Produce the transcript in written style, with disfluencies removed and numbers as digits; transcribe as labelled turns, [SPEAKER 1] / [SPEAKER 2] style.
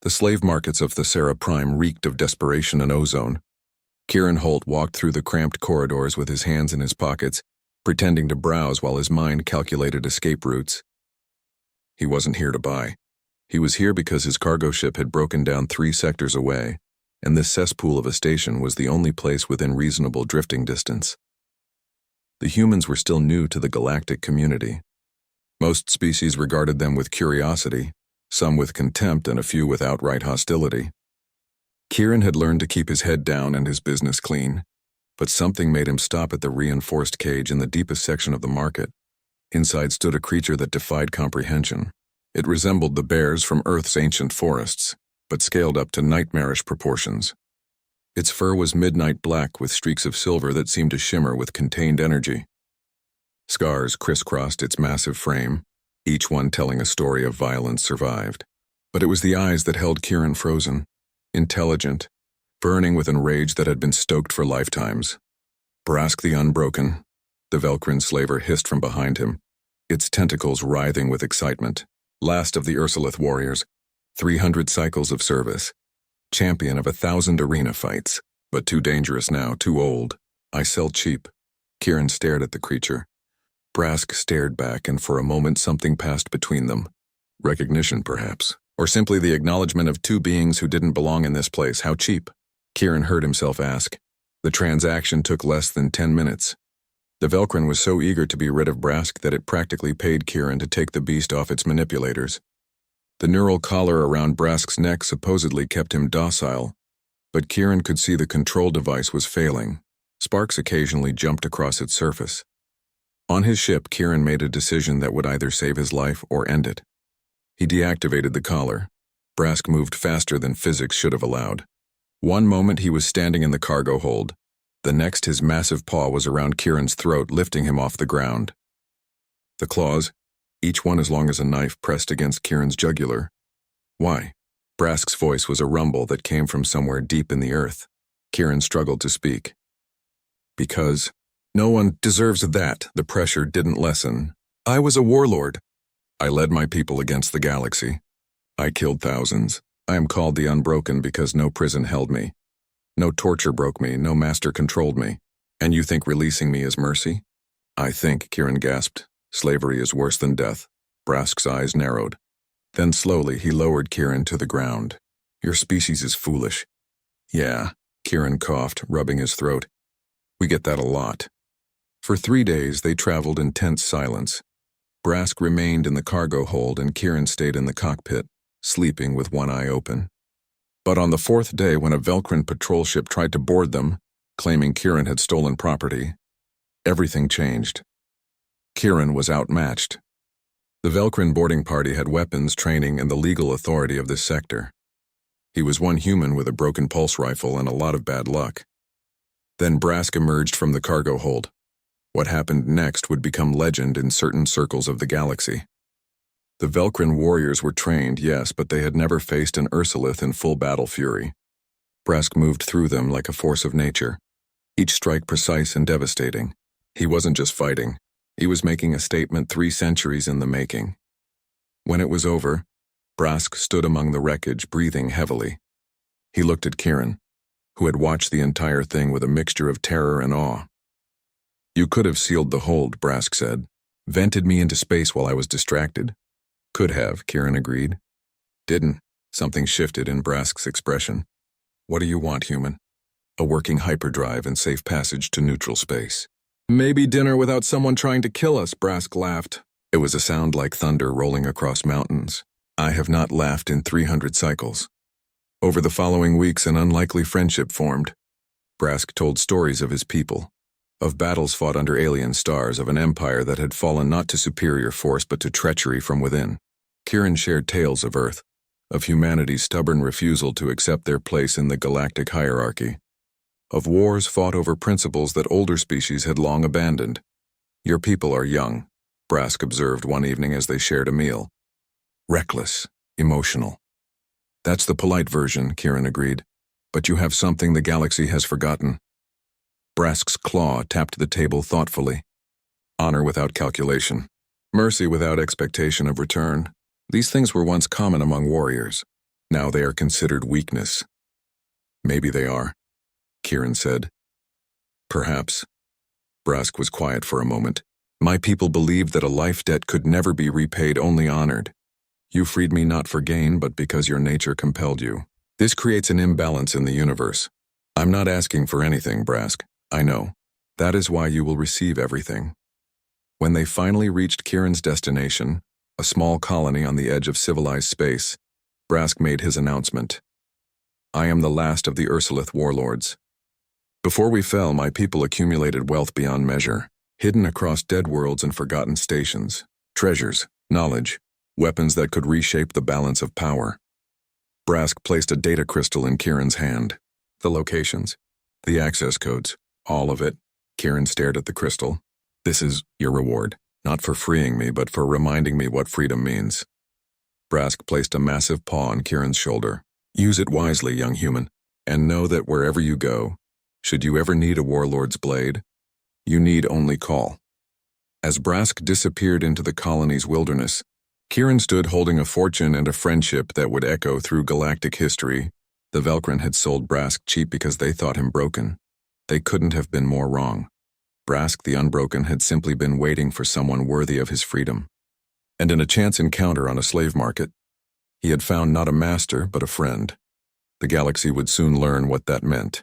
[SPEAKER 1] The slave markets of Thessera Prime reeked of desperation and ozone. Kieran Holt walked through the cramped corridors with his hands in his pockets, pretending to browse while his mind calculated escape routes. He wasn't here to buy. He was here because his cargo ship had broken down 3 sectors away, and this cesspool of a station was the only place within reasonable drifting distance. The humans were still new to the galactic community. Most species regarded them with curiosity, some with contempt and a few with outright hostility. Kieran had learned to keep his head down and his business clean, but something made him stop at the reinforced cage in the deepest section of the market. Inside stood a creature that defied comprehension. It resembled the bears from Earth's ancient forests, but scaled up to nightmarish proportions. Its fur was midnight black with streaks of silver that seemed to shimmer with contained energy. Scars crisscrossed its massive frame, each one telling a story of violence survived. But it was the eyes that held Kieran frozen, intelligent, burning with a rage that had been stoked for lifetimes. Brask the Unbroken, the Velcrin slaver hissed from behind him, its tentacles writhing with excitement. Last of the Ursulith warriors, 300 cycles of service, champion of 1,000 arena fights, but too dangerous now, too old. I sell cheap. Kieran stared at the creature. Brask stared back, and for a moment something passed between them. Recognition, perhaps, or simply the acknowledgement of 2 beings who didn't belong in this place. How cheap? Kieran heard himself ask. The transaction took less than 10 minutes. The Velcrin was so eager to be rid of Brask that it practically paid Kieran to take the beast off its manipulators. The neural collar around Brask's neck supposedly kept him docile, but Kieran could see the control device was failing. Sparks occasionally jumped across its surface. On his ship, Kieran made a decision that would either save his life or end it. He deactivated the collar. Brask moved faster than physics should have allowed. One moment he was standing in the cargo hold. The next his massive paw was around Kieran's throat, lifting him off the ground. The claws, each one as long as a knife, pressed against Kieran's jugular. Why? Brask's voice was a rumble that came from somewhere deep in the earth. Kieran struggled to speak. Because no one deserves that. The pressure didn't lessen. I was a warlord. I led my people against the galaxy. I killed thousands. I am called the Unbroken because no prison held me. No torture broke me, no master controlled me. And you think releasing me is mercy? I think, Kieran gasped, slavery is worse than death. Brask's eyes narrowed. Then slowly he lowered Kieran to the ground. Your species is foolish. Yeah, Kieran coughed, rubbing his throat. We get that a lot. For 3 days they traveled in tense silence. Brask remained in the cargo hold and Kieran stayed in the cockpit, sleeping with one eye open. But on the 4th day, when a Velcrin patrol ship tried to board them, claiming Kieran had stolen property, everything changed. Kieran was outmatched. The Velcrin boarding party had weapons, training, and the legal authority of this sector. He was one human with a broken pulse rifle and a lot of bad luck. Then Brask emerged from the cargo hold. What happened next would become legend in certain circles of the galaxy. The Velcrin warriors were trained, yes, but they had never faced an Ursulith in full battle fury. Brask moved through them like a force of nature, each strike precise and devastating. He wasn't just fighting. He was making a statement 3 centuries in the making. When it was over, Brask stood among the wreckage, breathing heavily. He looked at Kieran, who had watched the entire thing with a mixture of terror and awe. You could have sealed the hold, Brask said. Vented me into space while I was distracted. Could have, Kieran agreed. Didn't. Something shifted in Brask's expression. What do you want, human? A working hyperdrive and safe passage to neutral space. Maybe dinner without someone trying to kill us, Brask laughed. It was a sound like thunder rolling across mountains. I have not laughed in 300 cycles. Over the following weeks, an unlikely friendship formed. Brask told stories of his people, of battles fought under alien stars, of an empire that had fallen not to superior force but to treachery from within. Kieran shared tales of Earth, of humanity's stubborn refusal to accept their place in the galactic hierarchy, of wars fought over principles that older species had long abandoned. Your people are young, Brask observed one evening as they shared a meal. Reckless, emotional. That's the polite version, Kieran agreed, but you have something the galaxy has forgotten. Brask's claw tapped the table thoughtfully. Honor without calculation. Mercy without expectation of return. These things were once common among warriors. Now they are considered weakness. Maybe they are, Kieran said. Perhaps. Brask was quiet for a moment. My people believed that a life debt could never be repaid, only honored. You freed me not for gain, but because your nature compelled you. This creates an imbalance in the universe. I'm not asking for anything, Brask. I know. That is why you will receive everything. When they finally reached Kieran's destination, a small colony on the edge of civilized space, Brask made his announcement. I am the last of the Ursulith warlords. Before we fell, my people accumulated wealth beyond measure, hidden across dead worlds and forgotten stations, treasures, knowledge, weapons that could reshape the balance of power. Brask placed a data crystal in Kieran's hand. The locations, the access codes, all of it. Kieran stared at the crystal. This is your reward, not for freeing me, but for reminding me what freedom means. Brask placed a massive paw on Kieran's shoulder. Use it wisely, young human, and know that wherever you go, should you ever need a warlord's blade, you need only call. As Brask disappeared into the colony's wilderness, Kieran stood holding a fortune and a friendship that would echo through galactic history. The Velkrin had sold Brask cheap because they thought him broken. They couldn't have been more wrong. Brask the Unbroken had simply been waiting for someone worthy of his freedom. And in a chance encounter on a slave market, he had found not a master but a friend. The galaxy would soon learn what that meant.